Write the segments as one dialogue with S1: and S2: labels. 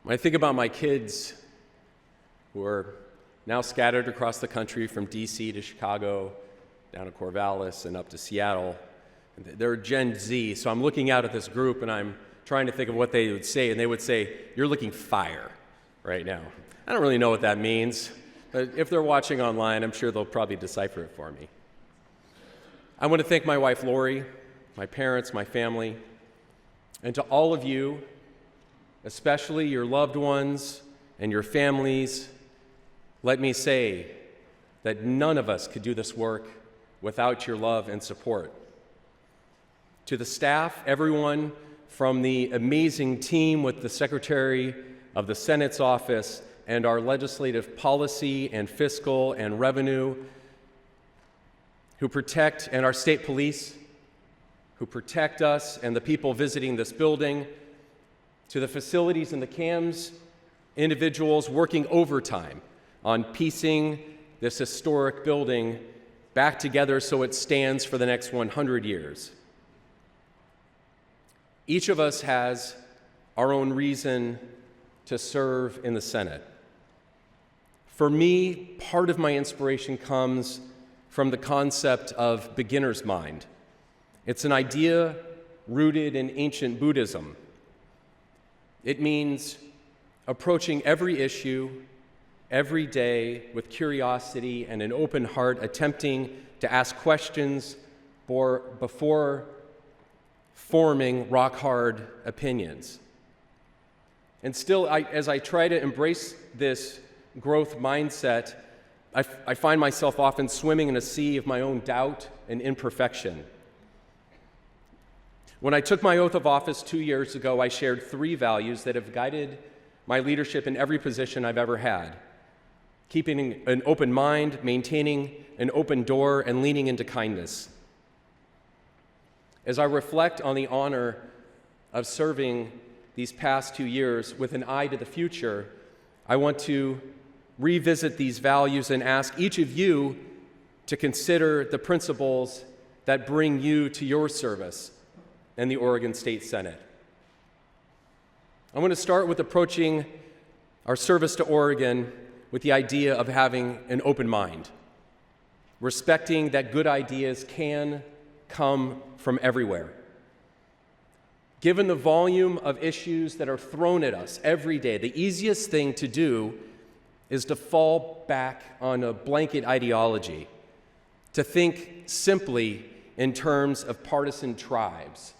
S1: When I think about my kids who are now scattered across the country from D.C. to Chicago, down to Corvallis and up to Seattle, they're Gen Z, so I'm looking out at this group and I'm trying to think of what they would say, and they would say, "You're looking fire right now." I don't really know what that means, but if they're watching online, I'm sure they'll probably decipher it for me. I want to thank my wife, Lori, my parents, my family, and to all of you, especially your loved ones and your families, let me say that none of us could do this work without your love and support. To the staff, everyone from the amazing team with the Secretary of the Senate's office and our legislative policy and fiscal and revenue who protect, and our state police who protect us and the people visiting this building, to the facilities and the CAMs, individuals working overtime on piecing this historic building back together so it stands for the next 100 years. Each of us has our own reason to serve in the Senate. For me, part of my inspiration comes from the concept of beginner's mind. It's an idea rooted in ancient Buddhism. It means approaching every issue every day with curiosity and an open heart, attempting to ask questions before forming rock-hard opinions. And still, as I try to embrace this growth mindset, I find myself often swimming in a sea of my own doubt and imperfection. When I took my oath of office 2 years ago, I shared 3 values that have guided my leadership in every position I've ever had: keeping an open mind, maintaining an open door, and leaning into kindness. As I reflect on the honor of serving these past 2 years with an eye to the future, I want to revisit these values and ask each of you to consider the principles that bring you to your service in the Oregon State Senate. I want to start with approaching our service to Oregon with the idea of having an open mind, respecting that good ideas can come from everywhere. Given the volume of issues that are thrown at us every day, the easiest thing to do is to fall back on a blanket ideology, to think simply in terms of partisan tribes,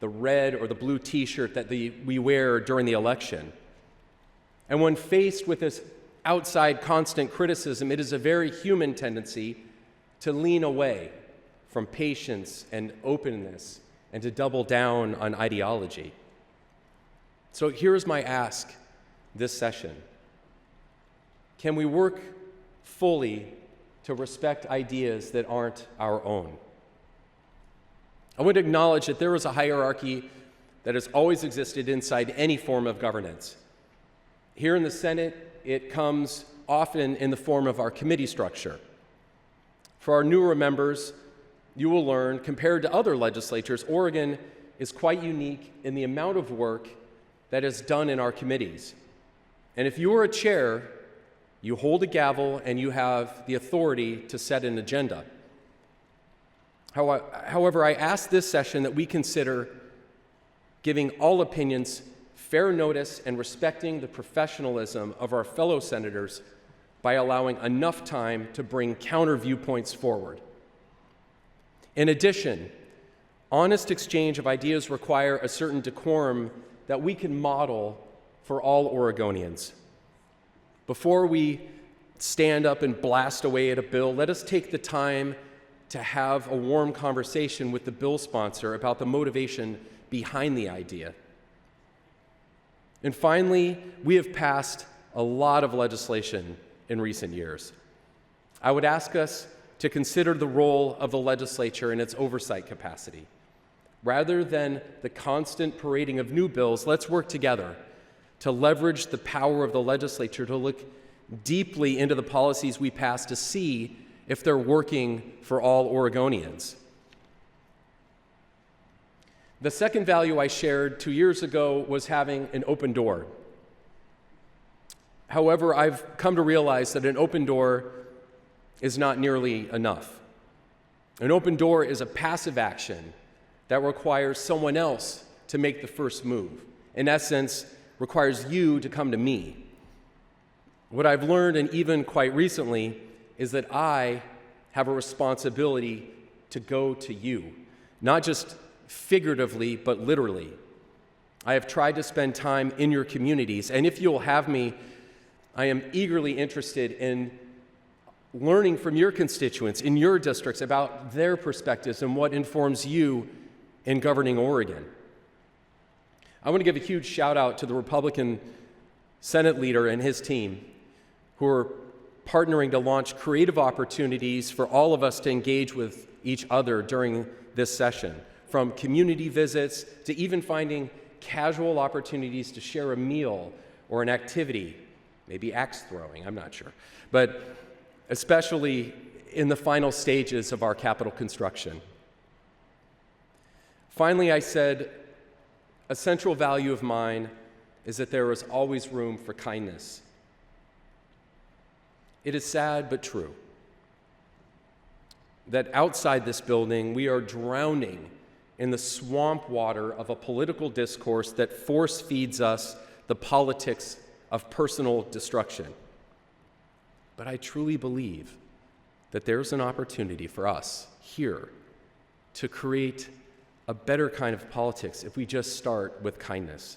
S1: the red or the blue t-shirt that we wear during the election. And when faced with this outside constant criticism, it is a very human tendency to lean away from patience and openness and to double down on ideology. So here's my ask this session. Can we work fully to respect ideas that aren't our own? I want to acknowledge that there is a hierarchy that has always existed inside any form of governance. Here in the Senate, it comes often in the form of our committee structure. For our newer members, you will learn, compared to other legislatures, Oregon is quite unique in the amount of work that is done in our committees. And if you are a chair, you hold a gavel and you have the authority to set an agenda. However, I ask this session that we consider giving all opinions fair notice and respecting the professionalism of our fellow senators by allowing enough time to bring counter viewpoints forward. In addition, honest exchange of ideas require a certain decorum that we can model for all Oregonians. Before we stand up and blast away at a bill, let us take the time to have a warm conversation with the bill sponsor about the motivation behind the idea. And finally, we have passed a lot of legislation in recent years. I would ask us to consider the role of the legislature in its oversight capacity. Rather than the constant parading of new bills, let's work together to leverage the power of the legislature to look deeply into the policies we pass to see if they're working for all Oregonians. The second value I shared 2 years ago was having an open door. However, I've come to realize that an open door is not nearly enough. An open door is a passive action that requires someone else to make the first move. In essence, requires you to come to me. What I've learned, and even quite recently, is that I have a responsibility to go to you, not just figuratively, but literally. I have tried to spend time in your communities, and if you'll have me, I am eagerly interested in learning from your constituents in your districts about their perspectives and what informs you in governing Oregon. I want to give a huge shout out to the Republican Senate leader and his team who are partnering to launch creative opportunities for all of us to engage with each other during this session, from community visits to even finding casual opportunities to share a meal or an activity, maybe axe throwing, I'm not sure, but especially in the final stages of our Capitol construction. Finally, I said, a central value of mine is that there is always room for kindness. It is sad but true that outside this building we are drowning in the swamp water of a political discourse that force feeds us the politics of personal destruction. But I truly believe that there's an opportunity for us here to create a better kind of politics if we just start with kindness.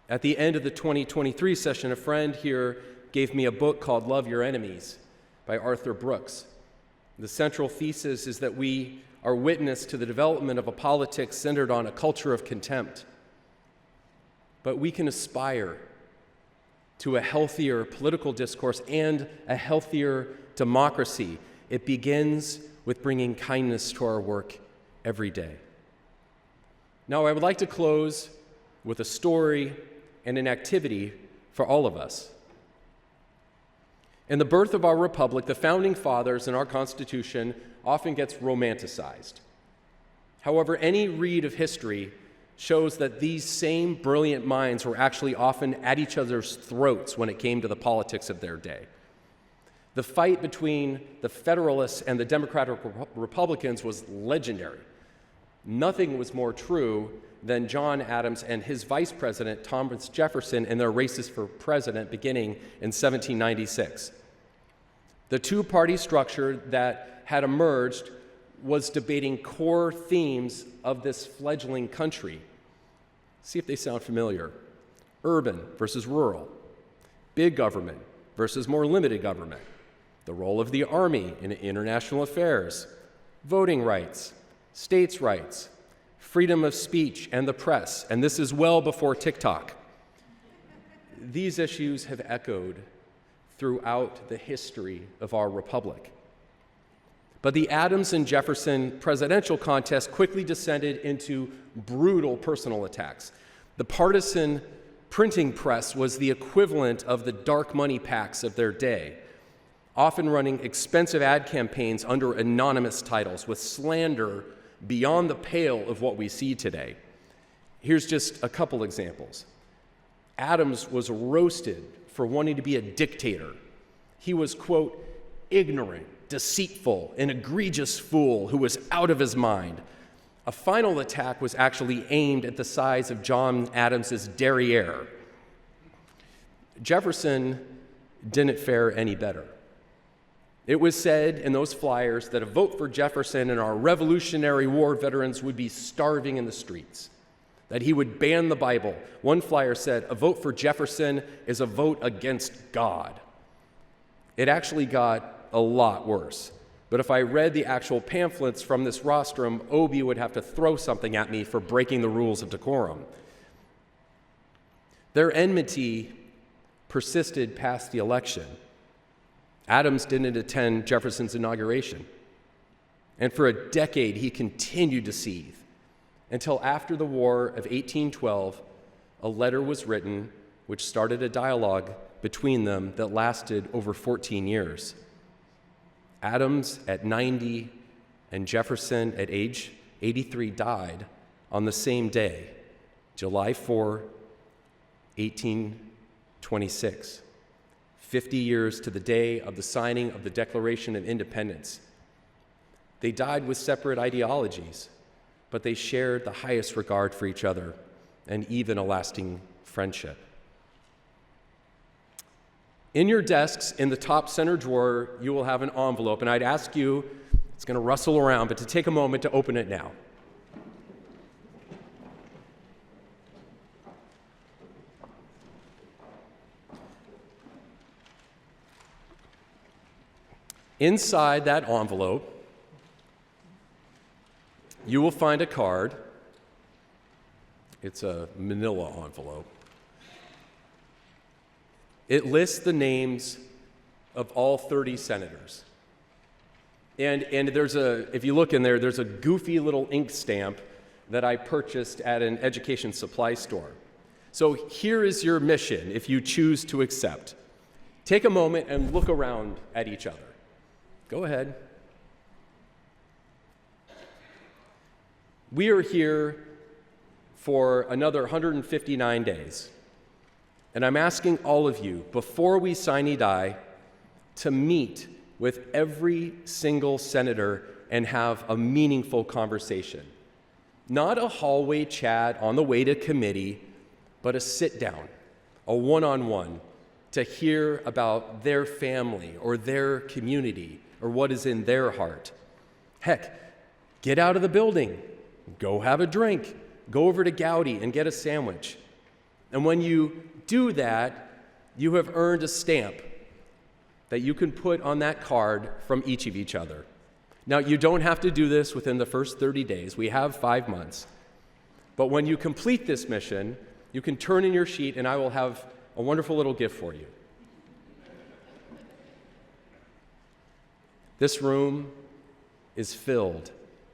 S1: At the end of the 2023 session, a friend here gave me a book called Love Your Enemies by Arthur Brooks. The central thesis is that we are witness to the development of a politics centered on a culture of contempt. But we can aspire to a healthier political discourse and a healthier democracy. It begins with bringing kindness to our work every day. Now, I would like to close with a story and an activity for all of us. In the birth of our republic, the founding fathers and our Constitution often gets romanticized. However, any read of history shows that these same brilliant minds were actually often at each other's throats when it came to the politics of their day. The fight between the Federalists and the Democratic Republicans was legendary. Nothing was more true than John Adams and his vice president, Thomas Jefferson, in their races for president beginning in 1796. The two-party structure that had emerged was debating core themes of this fledgling country. See if they sound familiar. Urban versus rural, big government versus more limited government, the role of the Army in international affairs, voting rights, states' rights, freedom of speech and the press, and this is well before TikTok. These issues have echoed throughout the history of our republic. But the Adams and Jefferson presidential contest quickly descended into brutal personal attacks. The partisan printing press was the equivalent of the dark money PACs of their day, often running expensive ad campaigns under anonymous titles with slander beyond the pale of what we see today. Here's just a couple examples. Adams was roasted for wanting to be a dictator. He was, quote, ignorant, deceitful, an egregious fool who was out of his mind. A final attack was actually aimed at the size of John Adams's derriere. Jefferson didn't fare any better. It was said in those flyers that a vote for Jefferson and our Revolutionary War veterans would be starving in the streets, that he would ban the Bible. One flyer said, a vote for Jefferson is a vote against God. It actually got a lot worse. But if I read the actual pamphlets from this rostrum, Obie would have to throw something at me for breaking the rules of decorum. Their enmity persisted past the election. Adams didn't attend Jefferson's inauguration. And for a decade, he continued to seethe until after the War of 1812, a letter was written which started a dialogue between them that lasted over 14 years. Adams at 90 and Jefferson at age 83 died on the same day, July 4, 1812. 26. 50 years to the day of the signing of the Declaration of Independence. They died with separate ideologies, but they shared the highest regard for each other and even a lasting friendship. In your desks, in the top center drawer, you will have an envelope, and I'd ask you, it's going to rustle around, but to take a moment to open it now. Inside that envelope, you will find a card. It's a manila envelope. It lists the names of all 30 senators. And if you look in there, there's a goofy little ink stamp that I purchased at an education supply store. So here is your mission if you choose to accept. Take a moment and look around at each other. Go ahead. We are here for another 159 days. And I'm asking all of you, before we sine die, to meet with every single senator and have a meaningful conversation. Not a hallway chat on the way to committee, but a sit down, a one-on-one, to hear about their family or their community or what is in their heart. Heck, get out of the building, go have a drink, go over to Gowdy and get a sandwich. And when you do that, you have earned a stamp that you can put on that card from each of each other. Now, you don't have to do this within the first 30 days. We have 5 months. But when you complete this mission, you can turn in your sheet and I will have a wonderful little gift for you. This room is filled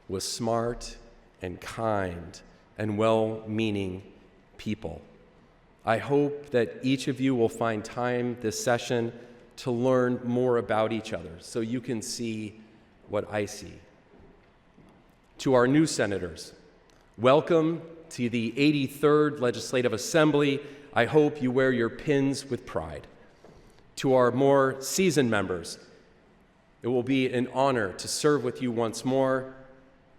S1: with smart and kind and well-meaning people. I hope that each of you will find time this session to learn more about each other so you can see what I see. To our new senators, welcome to the 83rd Legislative Assembly. I hope you wear your pins with pride. To our more seasoned members, it will be an honor to serve with you once more.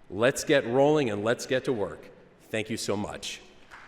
S1: Let's get rolling and let's get to work. Thank you so much.